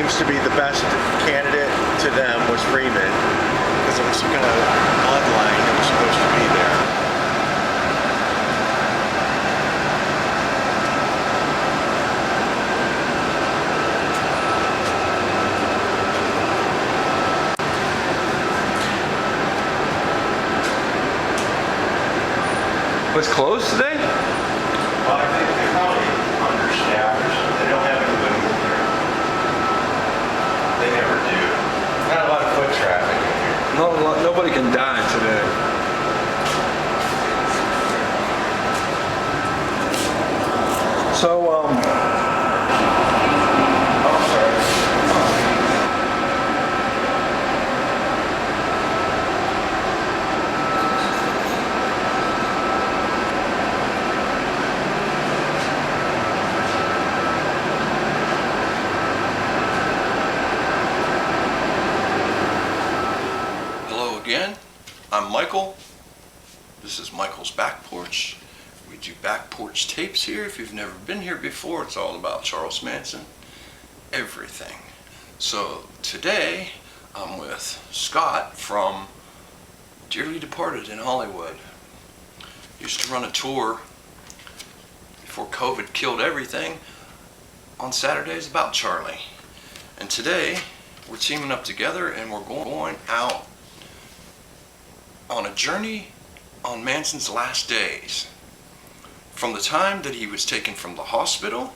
seems to be the best candidate to them was Freeman, because there was some kind of bloodline that was supposed to be there. Was closed today? Well, I think they're probably understaffed or something. They don't have anybody in there. They never do. Not a lot of foot traffic in here. No, nobody can die today. So, oh, sorry. Again, I'm Michael. This is Michael's Back Porch. We do back porch tapes here. If you've never been here before, it's all about Charles Manson, everything. So today I'm with Scott from Dearly Departed in Hollywood. Used to run a tour before COVID killed everything on Saturdays about Charlie. And today we're teaming up together and we're going out on a journey on Manson's last days. From the time that he was taken from the hospital,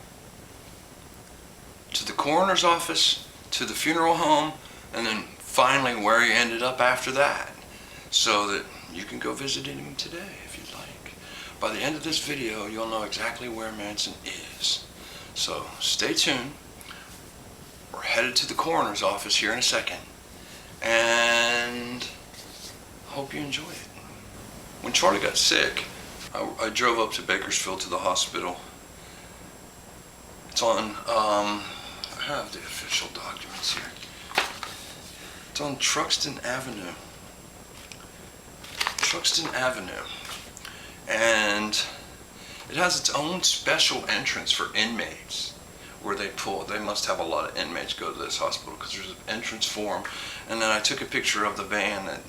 to the coroner's office, to the funeral home, and then finally where he ended up after that. So that you can go visit him today if you'd like. By the end of this video, you'll know exactly where Manson is. So stay tuned. We're headed to the coroner's office here in a second. And hope you enjoy it. When Charlie got sick, I drove up to Bakersfield to the hospital. It's on, I have the official documents here. It's on Truxton Avenue. Truxton Avenue. And it has its own special entrance for inmates where they must have a lot of inmates go to this hospital because there's an entrance for them. And then I took a picture of the van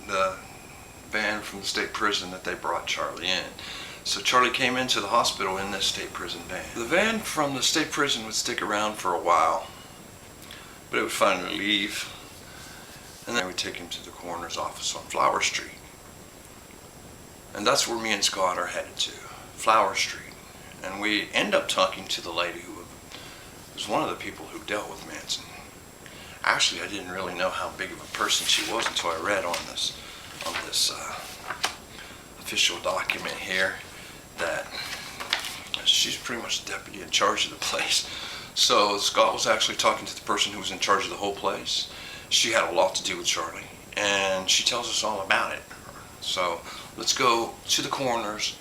from the state prison that they brought Charlie in. So Charlie came into the hospital in this state prison van. The van from the state prison would stick around for a while, but it would finally leave. And then we would take him to the coroner's office on Flower Street. And that's where me and Scott are headed to, Flower Street. And we end up talking to the lady who was one of the people who dealt with Manson. Actually, I didn't really know how big of a person she was until I read on this official document here that she's pretty much the deputy in charge of the place. So Scott was actually talking to the person who was in charge of the whole place. She had a lot to do with Charlie, and she tells us all about it. So let's go to the coroner's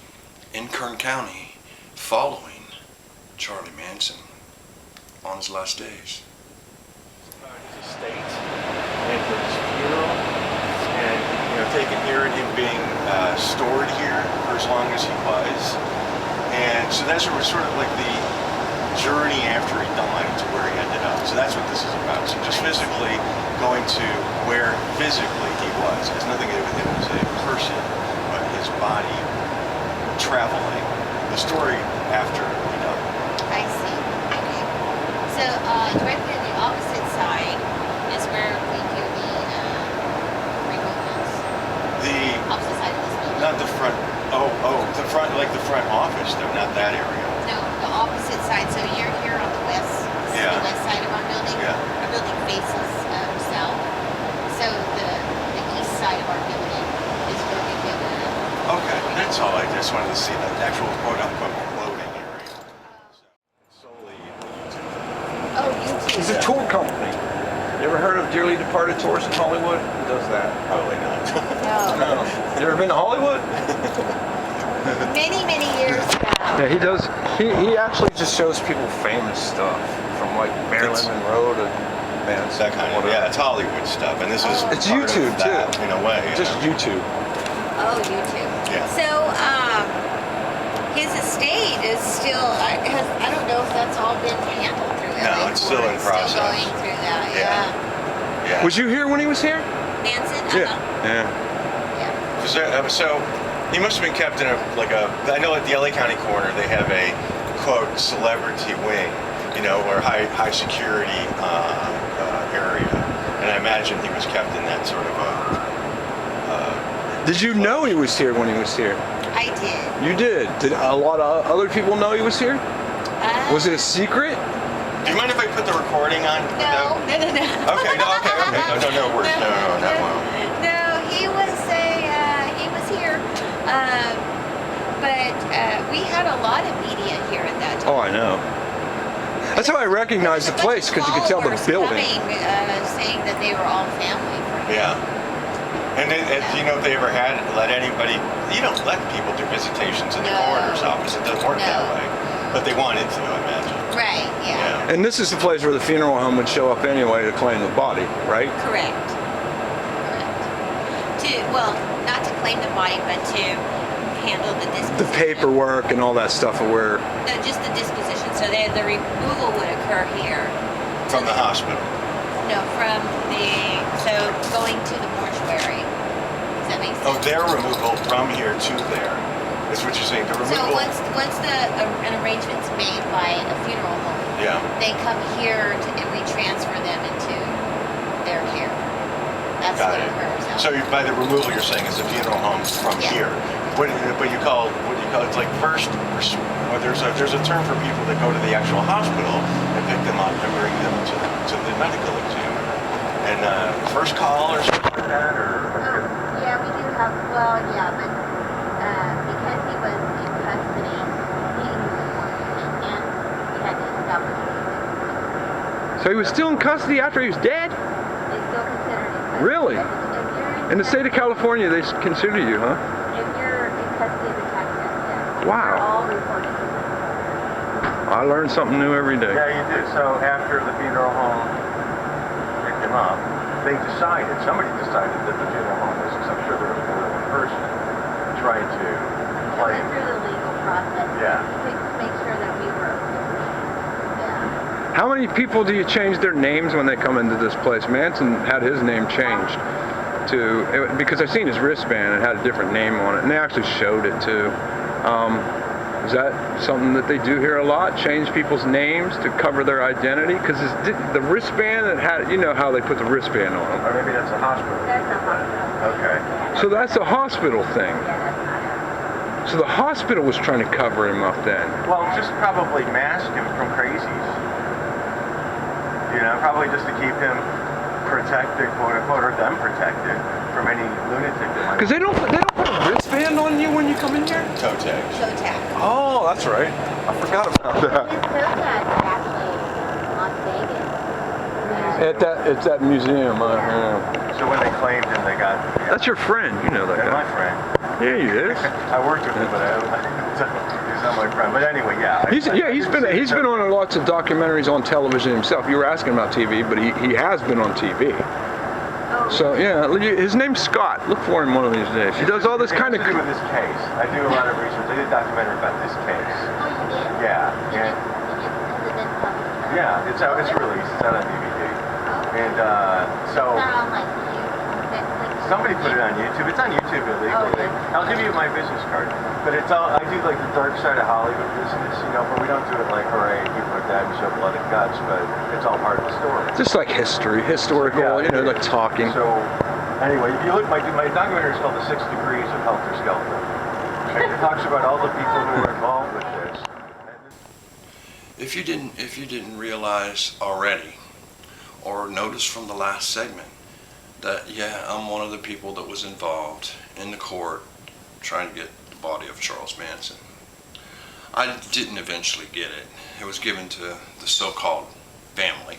in Kern County following Charlie Manson on his last days. His estate and for his funeral, and taken here and him being stored here for as long as he was, and so that's sort of like the journey after he died to where he ended up. So that's what this is about. So just physically going to where physically he was. It has nothing to do with him as a person, but his body traveling. The story after he died. I see. Okay. So directly on the opposite side is where we do the removals. The Opposite side of this building. not the front. Oh, the front, like the front office though, not that area. No, the opposite side. So you're here on the west. This is the west side of our building. Yeah. Our building faces south. So the east side of our building is where we do the. Okay, that's all. I just wanted to see the actual quote-unquote loading area. Solely YouTube. Oh, YouTube. He's a tour company. You ever heard of Dearly Departed Tours in Hollywood? Who does that? Probably not. No. You ever been to Hollywood? Many years ago. Yeah, he does. He actually just shows people famous stuff from like Marilyn Monroe to Manson. That kind of, yeah, it's Hollywood stuff, and this is It's part YouTube of that, too. in a way. Just YouTube. Oh, YouTube. Yeah. So, his estate is still, I don't know if that's all been handled through LA. No, it's still in process. Still going through that, Yeah. Was you here when he was here? Manson? Yeah. So he must have been kept in I know at the LA County Coroner they have a quote celebrity wing, or high security area, and I imagine he was kept in that sort of Did you know he was here when he was here? I did. You did. Did a lot of other people know he was here? Was it a secret? Do you mind if I put the recording on? No. Okay, no worries. No. No, he was here. But we had a lot of media here at that time. Oh, I know. That's how I recognized the place, because you could tell the building. Saying that they were all family for him. Yeah. And do you know if they ever let anybody? You don't let people do visitations in the coroner's office. It doesn't work that way. But they wanted to, I imagine. Right. Yeah. And this is the place where the funeral home would show up anyway to claim the body, right? Correct. Not to claim the body, but to handle the disposition. The paperwork and all that stuff of where. No, just the disposition. So the removal would occur here. From the hospital. No, going to the mortuary. Does that make sense? Oh, their removal from here to there. That's what you're saying. The removal. So once an arrangement's made by a funeral home, they come here and we transfer them into their care. That's what occurs. So by the removal, you're saying it's a funeral home from here. What do you call it? It's like there's a term for people that go to the actual hospital and pick them up and bring them to the medical examiner. And first call or something like that, or. Yeah, we do have. But because he was in custody, he was and we had to establish. So he was still in custody after he was dead? They still considered it. Really? In the state of California, they consider you, huh? If you're in custody of the tax yes. Wow. They're all reported. I learn something new every day. Yeah, you do. So after the funeral home picked him up, somebody decided that the funeral home was, I'm sure there was more than one person, trying to claim. Through the legal process. Yeah. To make sure that we were. Yeah. How many people do you change their names when they come into this place? Manson had his name changed because I seen his wristband. It had a different name on it, and they actually showed it too. Is that something that they do here a lot? Change people's names to cover their identity? Because the wristband that had, how they put the wristband on them. Or maybe that's a hospital. That's a hospital. Okay. So that's a hospital thing. So the hospital was trying to cover him up then. Well, just probably mask him from crazies. Probably just to keep him protected, quote unquote, or them protected from any lunatic that might. Because they don't put a wristband on you when you come in here? Toe tag. Toe tag. Oh, that's right. I forgot about that. His toe tag is actually Las Vegas. It's that museum. So when they claimed him, they got. That's your friend. You know that That's guy. my friend. Yeah, he is. I worked with him, but he's not my friend. But anyway, yeah. He's been on lots of documentaries on television himself. You were asking about TV, but he has been on TV. So yeah, his name's Scott. Look for him one of these days. He does all this kind of. To do with this case. I do a lot of research. I did a documentary about this case. Oh, you did? Yeah. Yeah. It's released. It's out on DVD. And so. It's not on like Somebody put it on YouTube. It's on YouTube illegally. I'll give you my business card. But it's all, I do like the dark side of Hollywood business, but we don't do it like, hooray, people are dead and show blood and guts, but it's all part of the story. Just like historical, like talking. So, anyway, if you look, my documentary is called The 6 Degrees of Helter Skelter. And it talks about all the people who are involved with this. If you didn't realize already, or notice from the last segment, that I'm one of the people that was involved in the court trying to get the body of Charles Manson. I didn't eventually get it. It was given to the so-called family,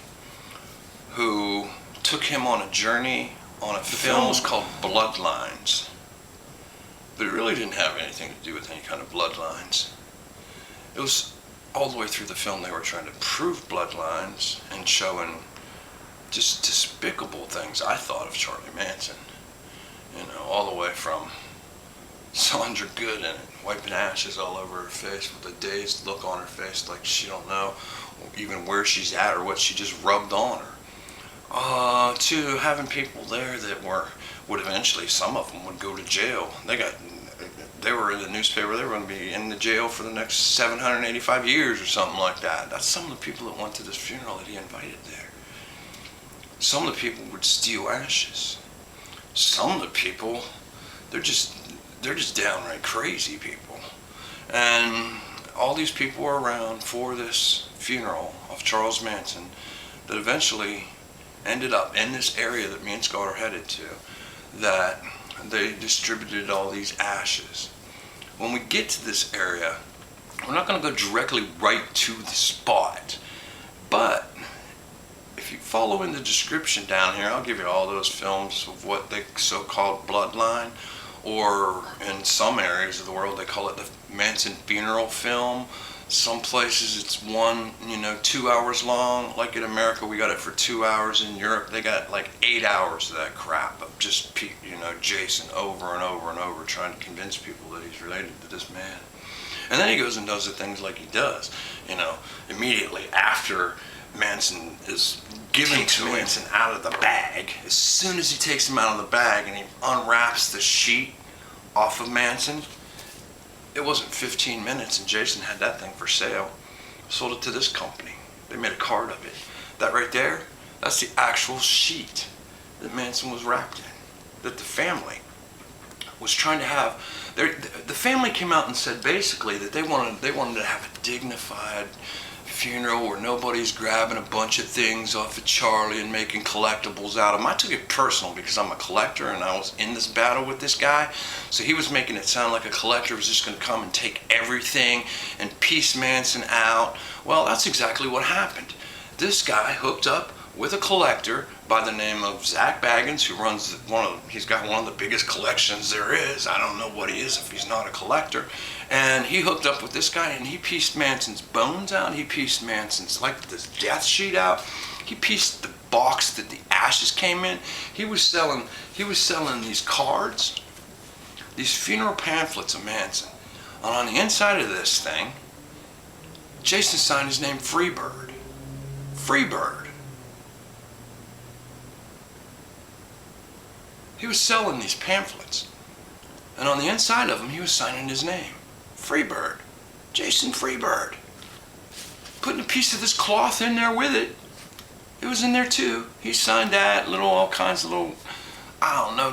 who took him on a journey on a film called Bloodlines. But it really didn't have anything to do with any kind of bloodlines. It was all the way through the film they were trying to prove bloodlines and showing just despicable things I thought of Charlie Manson. All the way from Sandra Good in it, wiping ashes all over her face with a dazed look on her face like she don't know even where she's at or what she just rubbed on her. To having people there that would eventually, some of them would go to jail. They were in the newspaper, they were going to be in the jail for the next 785 years or something like that. That's some of the people that went to this funeral that he invited there. Some of the people would steal ashes. Some of the people, they're just downright crazy people. And all these people were around for this funeral of Charles Manson that eventually ended up in this area that me and Scott are headed to, that they distributed all these ashes. When we get to this area, we're not going to go directly right to the spot, but if you follow in the description down here, I'll give you all those films of what they so-called Bloodline, or in some areas of the world they call it the Manson Funeral Film. Some places it's 2 hours long. Like in America, we got it for 2 hours. In Europe, they got like 8 hours of that crap of just, Jason over and over and over trying to convince people that he's related to this man. And then he goes and does the things like he does, immediately after Manson is given to Manson out of the bag. As soon as he takes him out of the bag and he unwraps the sheet off of Manson, it wasn't 15 minutes and Jason had that thing for sale. Sold it to this company. They made a card of it. That right there, that's the actual sheet that Manson was wrapped in, that the family was trying to have. The family came out and said basically that they wanted to have a dignified funeral where nobody's grabbing a bunch of things off of Charlie and making collectibles out of them. I took it personal because I'm a collector and I was in this battle with this guy. So he was making it sound like a collector was just going to come and take everything and piece Manson out. Well, that's exactly what happened. This guy hooked up with a collector by the name of Zach Baggins, who runs he's got one of the biggest collections there is. I don't know what he is if he's not a collector. And he hooked up with this guy and he pieced Manson's bones out. He pieced Manson's, this death sheet out. He pieced the box that the ashes came in. He was selling these cards, these funeral pamphlets of Manson. And on the inside of this thing, Jason signed his name Freebird. Freebird. He was selling these pamphlets. And on the inside of them, he was signing his name. Freebird. Jason Freebird. Putting a piece of this cloth in there with it. It was in there too. He signed that, all kinds of little,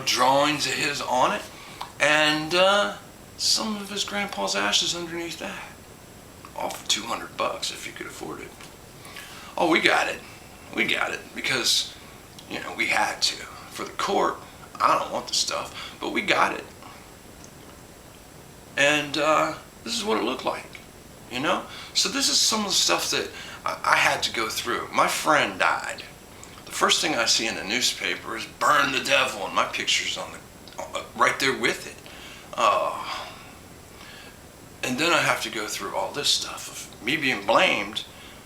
drawings of his on it. And some of his grandpa's ashes underneath that. All for $200 if you could afford it. Oh, we got it. We got it because, we had to. For the court, I don't want the stuff, but we got it. And this is what it looked like, So this is some of the stuff that I had to go through. My friend died. The first thing I see in the newspaper is "Burn the Devil," and my picture's on right there with it. And then I have to go through all this stuff of me being blamed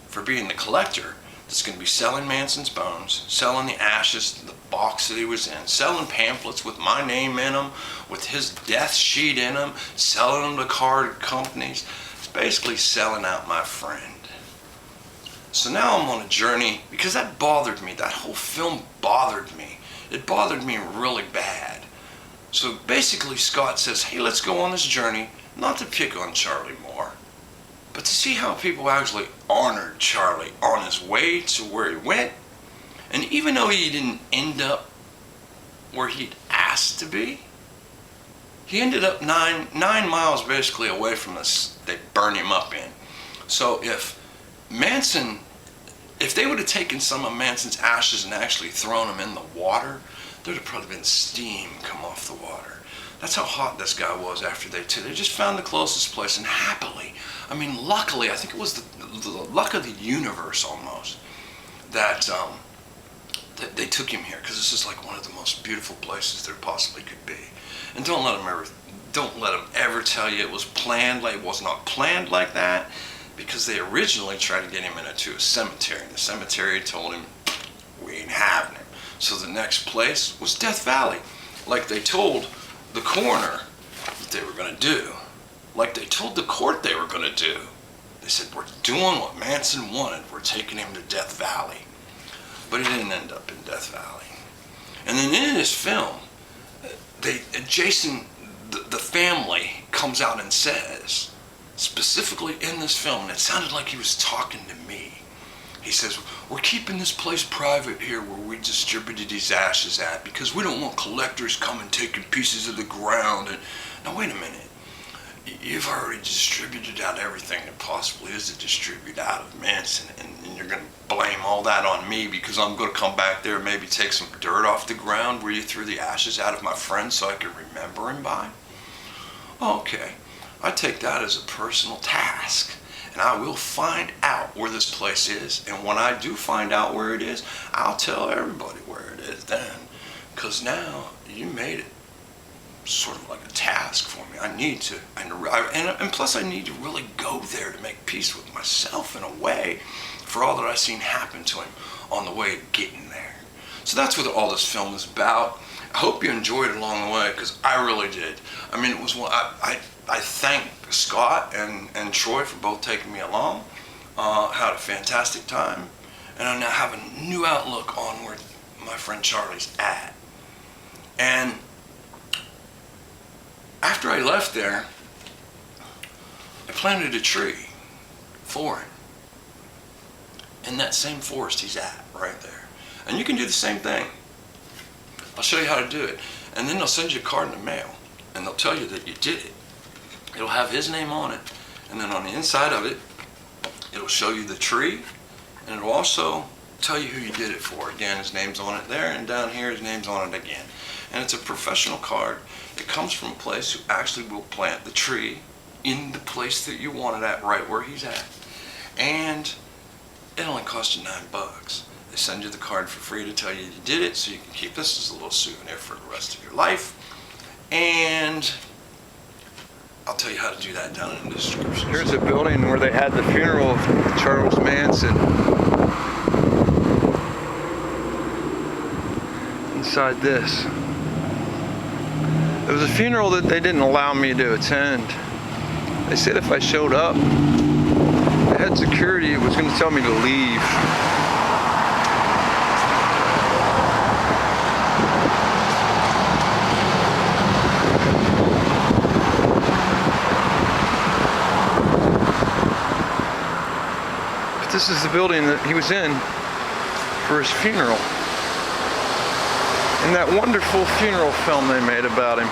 for being the collector that's going to be selling Manson's bones, selling the ashes, the box that he was in, selling pamphlets with my name in them, with his death sheet in them, selling them to card companies. It's basically selling out my friend. So now I'm on a journey because that bothered me. That whole film bothered me. It bothered me really bad. So basically Scott says, hey, let's go on this journey, not to pick on Charlie more, but to see how people actually honored Charlie on his way to where he went. And even though he didn't end up where he'd asked to be, he ended up nine miles basically away from this they burned him up in. So if they would have taken some of Manson's ashes and actually thrown them in the water, there'd have probably been steam come off the water. That's how hot this guy was after they just found the closest place, and happily, luckily, I think it was the luck of the universe almost, that they took him here, because this is like one of the most beautiful places there possibly could be. And don't let him ever tell you it was planned. It was not planned like that, because they originally tried to get him into a cemetery, and the cemetery told him, we ain't having him. So the next place was Death Valley. Like they told the coroner, they were going to do, like they told the court they were going to do. They said, we're doing what Manson wanted. We're taking him to Death Valley. But he didn't end up in Death Valley. And then in this film, Jason, the family, comes out and says, specifically in this film, and it sounded like he was talking to me. He says, we're keeping this place private here where we distributed these ashes at because we don't want collectors coming taking pieces of the ground. And now wait a minute. You've already distributed out everything that possibly is to distribute out of Manson, and you're going to blame all that on me because I'm going to come back there and maybe take some dirt off the ground where you threw the ashes out of my friend so I can remember him by? Okay, I take that as a personal task, and I will find out where this place is, and when I do find out where it is, I'll tell everybody where it is then, because now you made it sort of like a task for me. I need to, and plus I need to really go there to make peace with myself in a way for all that I've seen happen to him on the way of getting there. So that's what all this film is about. I hope you enjoyed it along the way, because I really did. I mean, it was one, I thank Scott and Troy for both taking me along. Had a fantastic time, and I now have a new outlook on where my friend Charlie's at. And after I left there, I planted a tree for him in that same forest he's at right there. And you can do the same thing. I'll show you how to do it. And then they'll send you a card in the mail, and they'll tell you that you did it. It'll have his name on it, and then on the inside of it, it'll show you the tree, and it'll also tell you who you did it for. Again, his name's on it there, and down here his name's on it again. And it's a professional card. It comes from a place who actually will plant the tree in the place that you want it at, right where he's at. And it only costs you $9. They send you the card for free to tell you you did it, so you can keep this as a little souvenir for the rest of your life. And I'll tell you how to do that down in the description. Here's a building where they had the funeral of Charles Manson. Inside this. It was a funeral that they didn't allow me to attend. They said if I showed up, the head security was going to tell me to leave. But this is the building that he was in for his funeral. In that wonderful funeral film they made about him.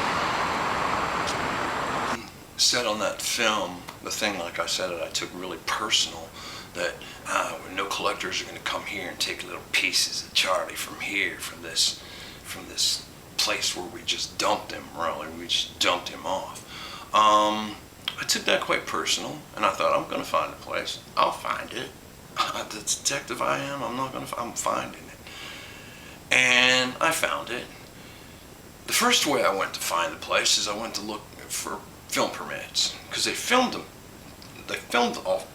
Said on that film, the thing, like I said, I took really personal, that no collectors are going to come here and take little pieces of Charlie from here, from this place where we just dumped him, really. We just dumped him off. I took that quite personal, and I thought, I'm going to find a place. I'll find it. The detective I am, I'm finding it. And I found it. The first way I went to find the place is I went to look for film permits, because they filmed all,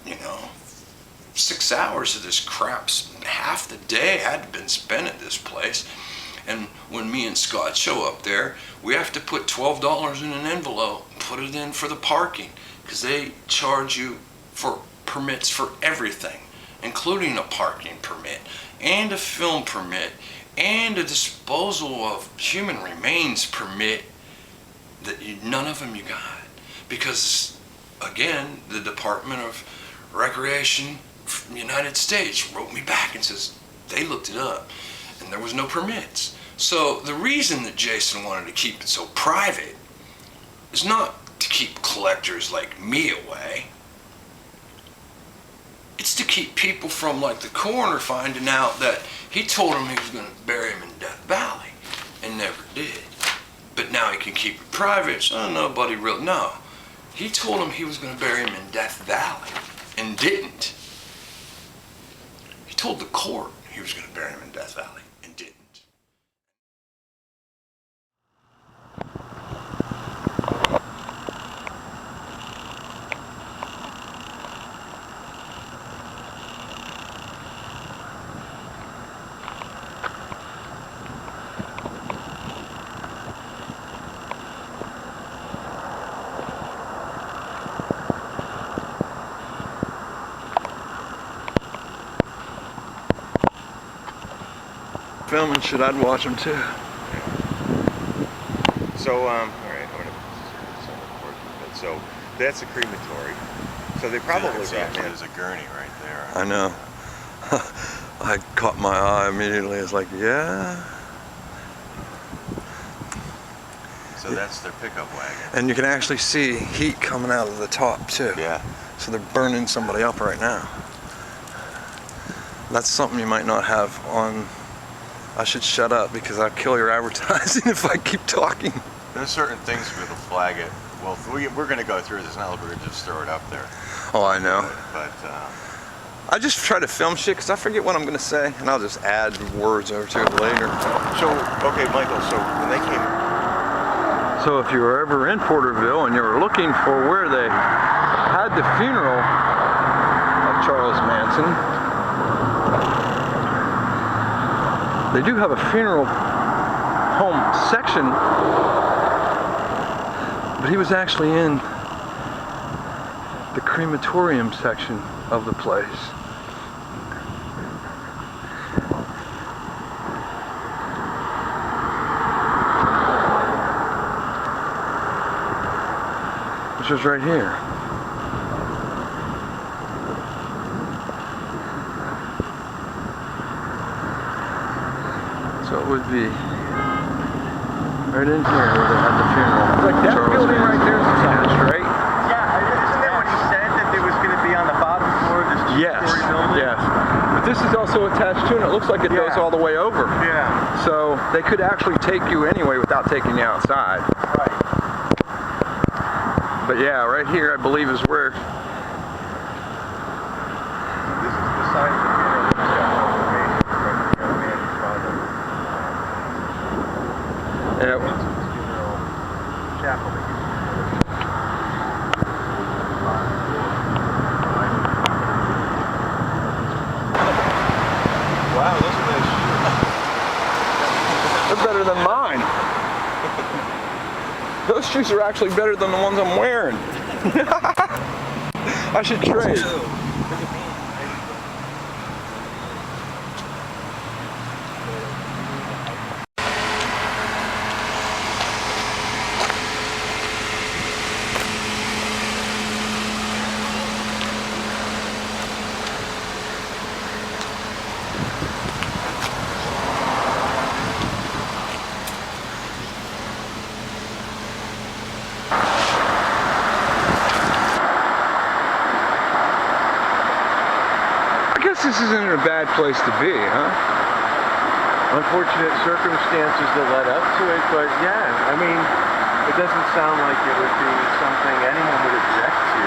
6 hours of this crap. Half the day had been spent at this place. And when me and Scott show up there, we have to put $12 in an envelope, put it in for the parking, because they charge you for permits for everything, including a parking permit and a film permit and a disposal of human remains permit. That none of them you got, because again, the Department of Recreation from the United States wrote me back and says they looked it up and there was no permits. So the reason that Jason wanted to keep it so private is not to keep collectors like me away. It's to keep people from, like the coroner, finding out that he told him he was going to bury him in Death Valley and never did. But now he can keep it private, so nobody really, no. He told him he was going to bury him in Death Valley and didn't. He told the court he was going to bury him in Death Valley and didn't. filming shit, I'd watch them too. So, all right, I'm gonna so that's a crematory. So they probably got me as a gurney right there. I know. I caught my eye immediately. It's like, yeah. So that's their pickup wagon. And you can actually see heat coming out of the top too. Yeah. So they're burning somebody up right now. That's something you might not have on. I should shut up because I'll kill your advertising if I keep talking. There's certain things that'll flag it. Well, we're going to go through this now. We're going to just throw it up there. Oh, I know. But I just try to film shit because I forget what I'm going to say, and I'll just add words over to it later. so, okay, Michael. So when they came. So if you were ever in Porterville and you were looking for where they had the funeral of Charles Manson, they do have a funeral home section, but he was actually in the crematorium section of the place. Which is right here. So it would be right in here where they had the funeral. Like that Charles building Manson. right there is attached, right? Yeah, isn't that what he said, that there was going to be on the bottom floor of this Yes, two-story building? yes. But this is also attached to, and it looks like it goes Yeah. all the way over. Yeah, So they could actually take you anyway without taking you outside. right. But yeah, right here I believe is where. This is the side of the funeral that's got information from the young man's father. Yeah. Manson's funeral chapel that used to Wow, those are nice shoes. They're better than mine. Those shoes are actually better than the ones I'm wearing. I should trade. This isn't a bad place to be, huh? unfortunate circumstances that led up to it, but yeah, I mean, it doesn't sound like it would be something anyone would object to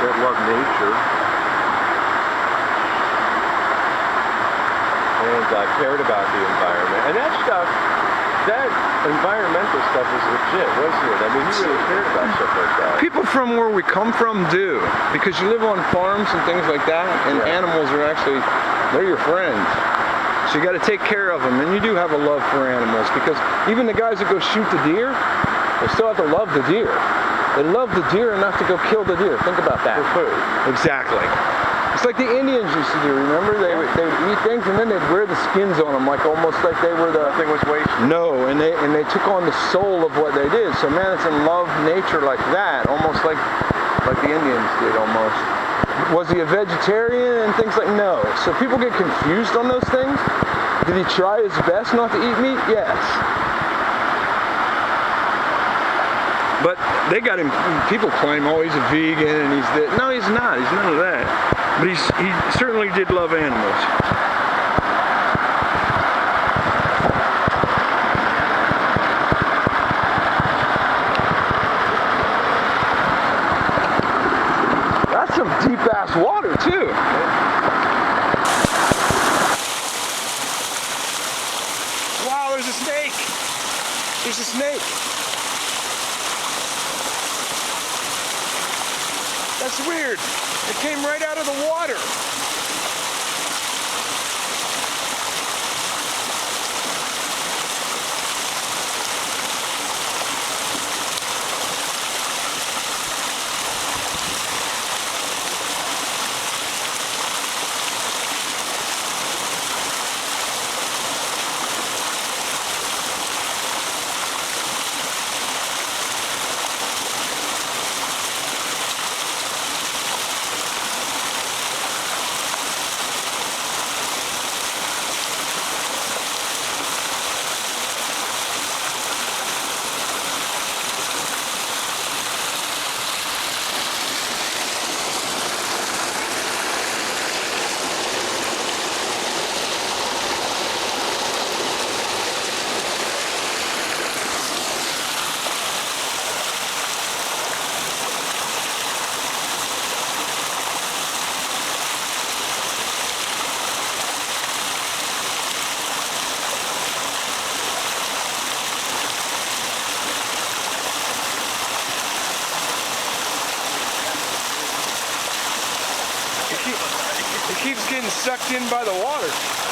that love nature and cared about the environment. And that stuff, that environmental stuff was legit, wasn't it? I mean, he really cared about stuff like that. People from where we come from do, because you live on farms and things like that, and animals are actually, they're your friends. So you got to take care of them, and you do have a love for animals, because even the guys that go shoot the deer, they still have to love the deer. They love the deer enough to go kill the deer. Think about that. For food. Exactly. It's like the Indians used to do, remember? They would eat things and then they'd wear the skins on them, like almost like they were the... Nothing was wasted. No, and they took on the soul of what they did. So Manson loved nature like that, almost like the Indians did almost. Was he a vegetarian and things like... No. So people get confused on those things. Did he try his best not to eat meat? Yes. But they got him, people claim, oh, he's a vegan and he's this. No, he's not. He's none of that. But he certainly did love animals. That's some deep-ass water, too. Wow, there's a snake. There's a snake. That's weird. It came right out of the water. sucked in by the water.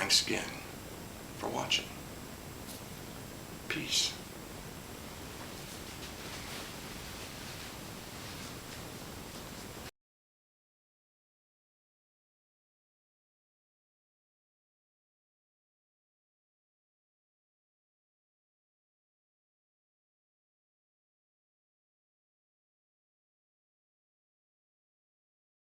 Thanks again for watching. Peace.